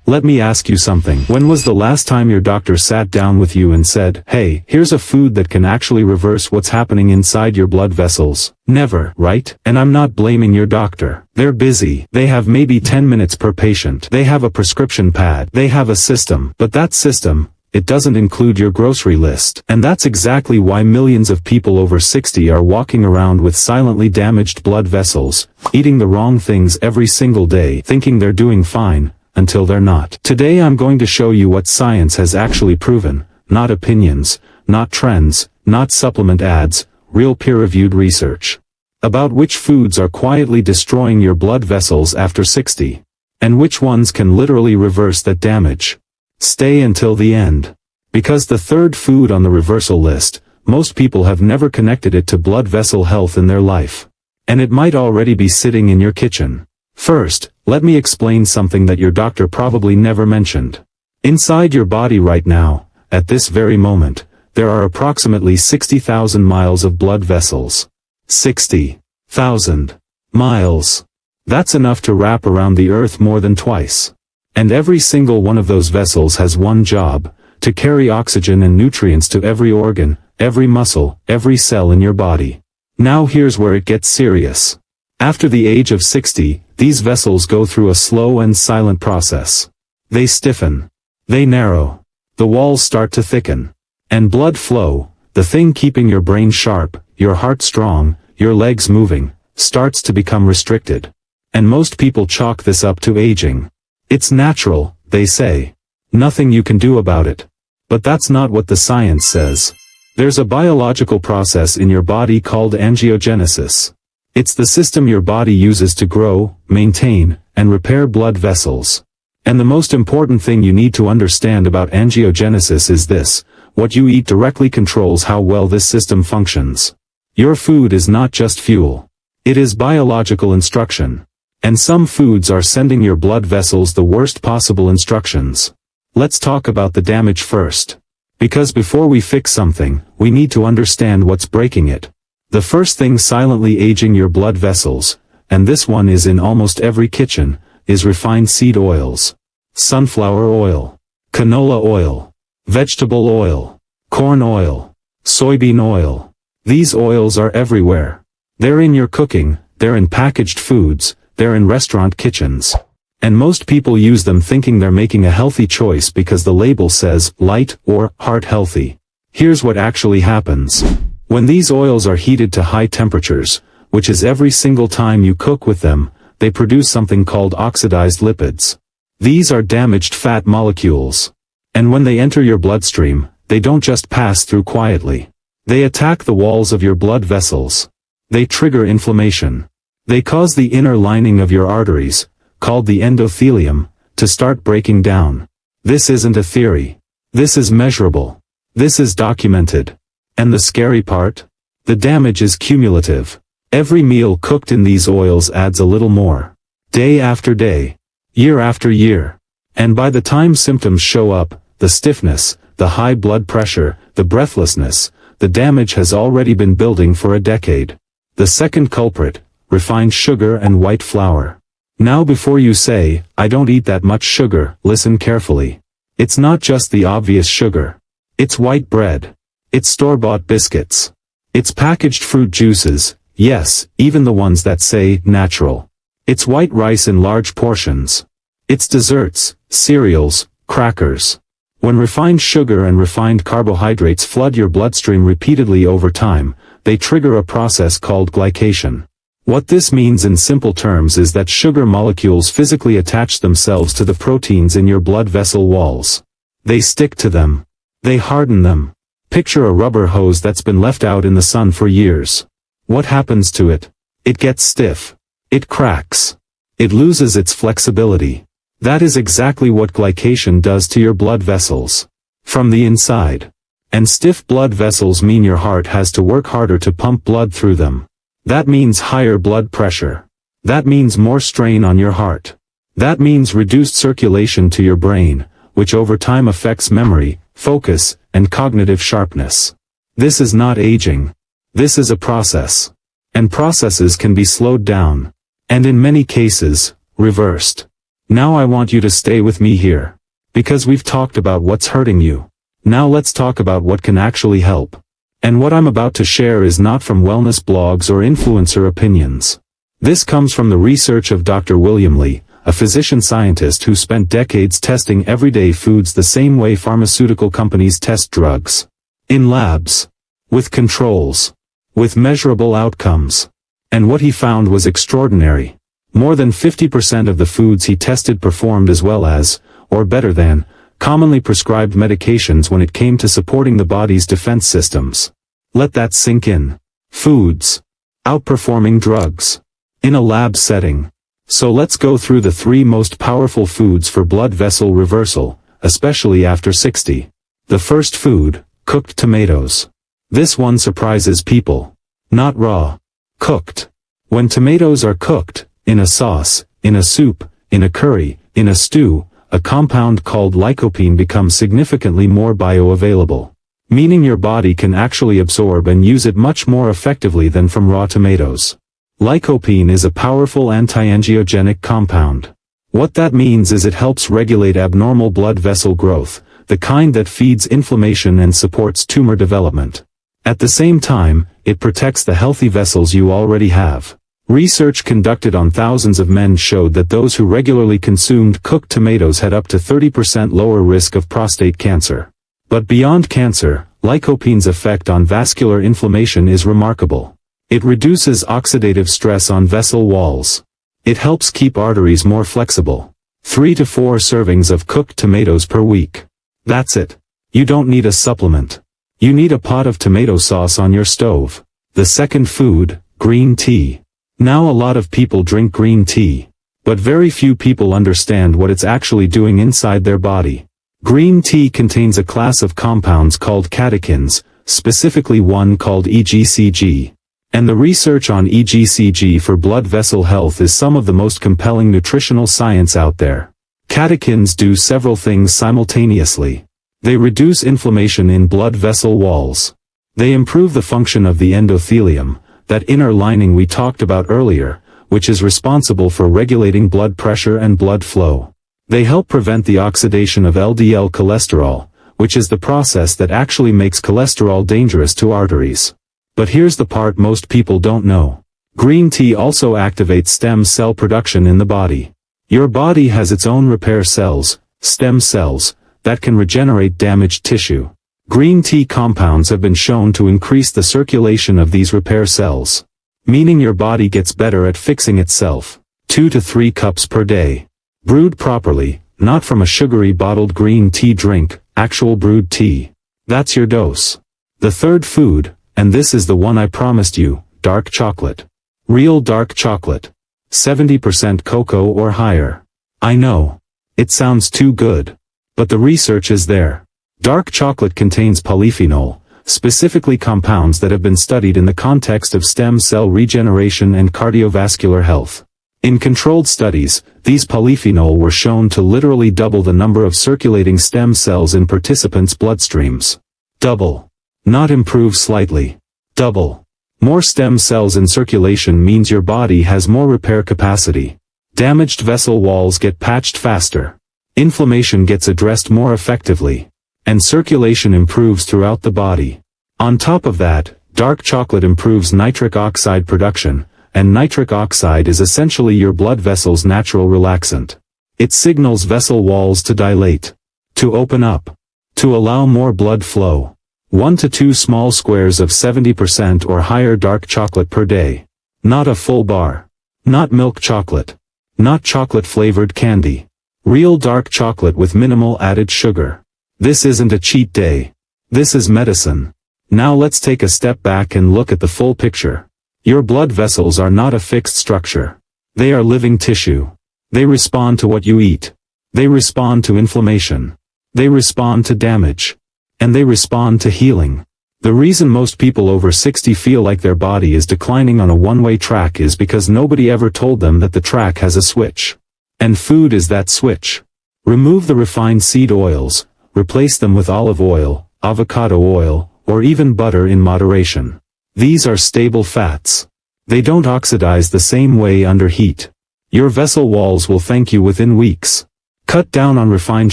Let me ask you something. When was the last time your doctor sat down with you and said, "Hey, here's a food that can actually reverse what's happening inside your blood vessels"? Never, right? And I'm not blaming your doctor. They're busy. They have maybe 10 minutes per patient. They have a prescription pad. They have a system. But that system, it doesn't include your grocery list. And that's exactly why millions of people over 60 are walking around with silently damaged blood vessels, eating the wrong things every single day, thinking they're doing fine, until they're not. Today I'm going to show you what science has actually proven, not opinions, not trends, not supplement ads, real peer-reviewed research. About which foods are quietly destroying your blood vessels after 60. And which ones can literally reverse that damage. Stay until the end. Because the third food on the reversal list, most people have never connected it to blood vessel health in their life. And it might already be sitting in your kitchen. First, let me explain something that your doctor probably never mentioned. Inside your body right now, at this very moment, there are approximately 60,000 miles of blood vessels. 60,000 miles. That's enough to wrap around the earth more than twice. And every single one of those vessels has one job, to carry oxygen and nutrients to every organ, every muscle, every cell in your body. Now here's where it gets serious. After the age of 60, these vessels go through a slow and silent process. They stiffen. They narrow. The walls start to thicken. And blood flow, the thing keeping your brain sharp, your heart strong, your legs moving, starts to become restricted. And most people chalk this up to aging. It's natural, they say. Nothing you can do about it. But that's not what the science says. There's a biological process in your body called angiogenesis. It's the system your body uses to grow, maintain, and repair blood vessels. And the most important thing you need to understand about angiogenesis is this: what you eat directly controls how well this system functions. Your food is not just fuel. It is biological instruction. And some foods are sending your blood vessels the worst possible instructions. Let's talk about the damage first. Because before we fix something, we need to understand what's breaking it. The first thing silently aging your blood vessels, and this one is in almost every kitchen, is refined seed oils. Sunflower oil, canola oil, vegetable oil, corn oil, soybean oil. These oils are everywhere. They're in your cooking, they're in packaged foods, they're in restaurant kitchens. And most people use them thinking they're making a healthy choice because the label says light or heart healthy. Here's what actually happens. When these oils are heated to high temperatures, which is every single time you cook with them, they produce something called oxidized lipids. These are damaged fat molecules. And when they enter your bloodstream, they don't just pass through quietly. They attack the walls of your blood vessels. They trigger inflammation. They cause the inner lining of your arteries, called the endothelium, to start breaking down. This isn't a theory. This is measurable. This is documented. And the scary part? The damage is cumulative. Every meal cooked in these oils adds a little more. Day after day. Year after year. And by the time symptoms show up, the stiffness, the high blood pressure, the breathlessness, the damage has already been building for a decade. The second culprit, refined sugar and white flour. Now before you say, "I don't eat that much sugar," listen carefully. It's not just the obvious sugar. It's white bread. It's store-bought biscuits. It's packaged fruit juices, yes, even the ones that say natural. It's white rice in large portions. It's desserts, cereals, crackers. When refined sugar and refined carbohydrates flood your bloodstream repeatedly over time, they trigger a process called glycation. What this means in simple terms is that sugar molecules physically attach themselves to the proteins in your blood vessel walls. They stick to them. They harden them. Picture a rubber hose that's been left out in the sun for years. What happens to it? It gets stiff. It cracks. It loses its flexibility. That is exactly what glycation does to your blood vessels. From the inside. And stiff blood vessels mean your heart has to work harder to pump blood through them. That means higher blood pressure. That means more strain on your heart. That means reduced circulation to your brain, which over time affects memory, focus, and cognitive sharpness. This is not aging. This is a process. And processes can be slowed down. And in many cases, reversed. Now I want you to stay with me here. Because we've talked about what's hurting you. Now let's talk about what can actually help. And what I'm about to share is not from wellness blogs or influencer opinions. This comes from the research of Dr. William Li, a physician-scientist who spent decades testing everyday foods the same way pharmaceutical companies test drugs. In labs. With controls. With measurable outcomes. And what he found was extraordinary. More than 50% of the foods he tested performed as well as, or better than, commonly prescribed medications when it came to supporting the body's defense systems. Let that sink in. Foods. Outperforming drugs. In a lab setting. So let's go through the 3 most powerful foods for blood vessel reversal, especially after 60. The first food, cooked tomatoes. This one surprises people. Not raw. Cooked. When tomatoes are cooked, in a sauce, in a soup, in a curry, in a stew, a compound called lycopene becomes significantly more bioavailable. Meaning your body can actually absorb and use it much more effectively than from raw tomatoes. Lycopene is a powerful anti-angiogenic compound. What that means is it helps regulate abnormal blood vessel growth, the kind that feeds inflammation and supports tumor development. At the same time, it protects the healthy vessels you already have. Research conducted on thousands of men showed that those who regularly consumed cooked tomatoes had up to 30% lower risk of prostate cancer. But beyond cancer, lycopene's effect on vascular inflammation is remarkable. It reduces oxidative stress on vessel walls. It helps keep arteries more flexible. 3 to 4 servings of cooked tomatoes per week. That's it. You don't need a supplement. You need a pot of tomato sauce on your stove. The second food, green tea. Now a lot of people drink green tea. But very few people understand what it's actually doing inside their body. Green tea contains a class of compounds called catechins, specifically one called EGCG. And the research on EGCG for blood vessel health is some of the most compelling nutritional science out there. Catechins do several things simultaneously. They reduce inflammation in blood vessel walls. They improve the function of the endothelium, that inner lining we talked about earlier, which is responsible for regulating blood pressure and blood flow. They help prevent the oxidation of LDL cholesterol, which is the process that actually makes cholesterol dangerous to arteries. But here's the part most people don't know. Green tea also activates stem cell production in the body. Your body has its own repair cells, stem cells, that can regenerate damaged tissue. Green tea compounds have been shown to increase the circulation of these repair cells. Meaning your body gets better at fixing itself. 2 to 3 cups per day. Brewed properly, not from a sugary bottled green tea drink, actual brewed tea. That's your dose. The third food, and this is the one I promised you, dark chocolate. Real dark chocolate. 70% cocoa or higher. I know. It sounds too good. But the research is there. Dark chocolate contains polyphenol, specifically compounds that have been studied in the context of stem cell regeneration and cardiovascular health. In controlled studies, these polyphenol were shown to literally double the number of circulating stem cells in participants' bloodstreams. Double. Not improve slightly. Double. More stem cells in circulation means your body has more repair capacity. Damaged vessel walls get patched faster. Inflammation gets addressed more effectively. And circulation improves throughout the body. On top of that, dark chocolate improves nitric oxide production, and nitric oxide is essentially your blood vessel's natural relaxant. It signals vessel walls to dilate, to open up, to allow more blood flow. 1 to 2 small squares of 70% or higher dark chocolate per day. Not a full bar. Not milk chocolate. Not chocolate-flavored candy. Real dark chocolate with minimal added sugar. This isn't a cheat day. This is medicine. Now let's take a step back and look at the full picture. Your blood vessels are not a fixed structure. They are living tissue. They respond to what you eat. They respond to inflammation. They respond to damage. And they respond to healing. The reason most people over 60 feel like their body is declining on a one-way track is because nobody ever told them that the track has a switch. And food is that switch. Remove the refined seed oils. Replace them with olive oil, avocado oil, or even butter in moderation. These are stable fats. They don't oxidize the same way under heat. Your vessel walls will thank you within weeks. Cut down on refined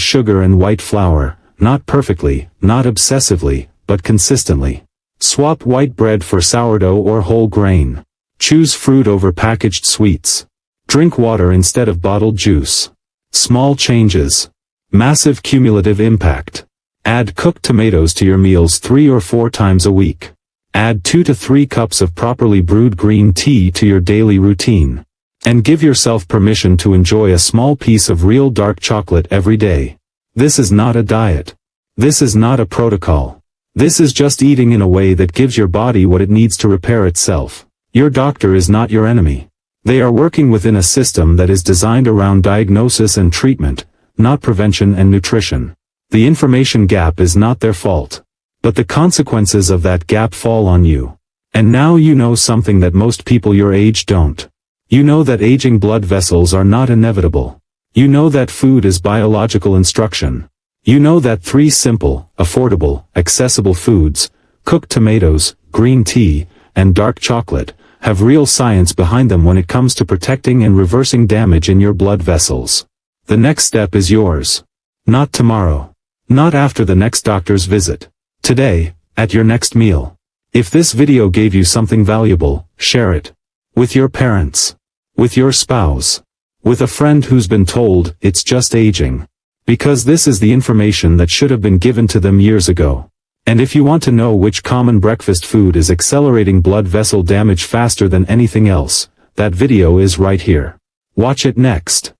sugar and white flour, not perfectly, not obsessively, but consistently. Swap white bread for sourdough or whole grain. Choose fruit over packaged sweets. Drink water instead of bottled juice. Small changes. Massive cumulative impact. Add cooked tomatoes to your meals 3 or 4 times a week. Add 2 to 3 cups of properly brewed green tea to your daily routine. And give yourself permission to enjoy a small piece of real dark chocolate every day. This is not a diet. This is not a protocol. This is just eating in a way that gives your body what it needs to repair itself. Your doctor is not your enemy. They are working within a system that is designed around diagnosis and treatment, not prevention and nutrition. The information gap is not their fault. But the consequences of that gap fall on you. And now you know something that most people your age don't. You know that aging blood vessels are not inevitable. You know that food is biological instruction. You know that 3 simple, affordable, accessible foods, cooked tomatoes, green tea, and dark chocolate, have real science behind them when it comes to protecting and reversing damage in your blood vessels. The next step is yours. Not tomorrow. Not after the next doctor's visit. Today, at your next meal. If this video gave you something valuable, share it. With your parents. With your spouse. With a friend who's been told, it's just aging. Because this is the information that should have been given to them years ago. And if you want to know which common breakfast food is accelerating blood vessel damage faster than anything else, that video is right here. Watch it next.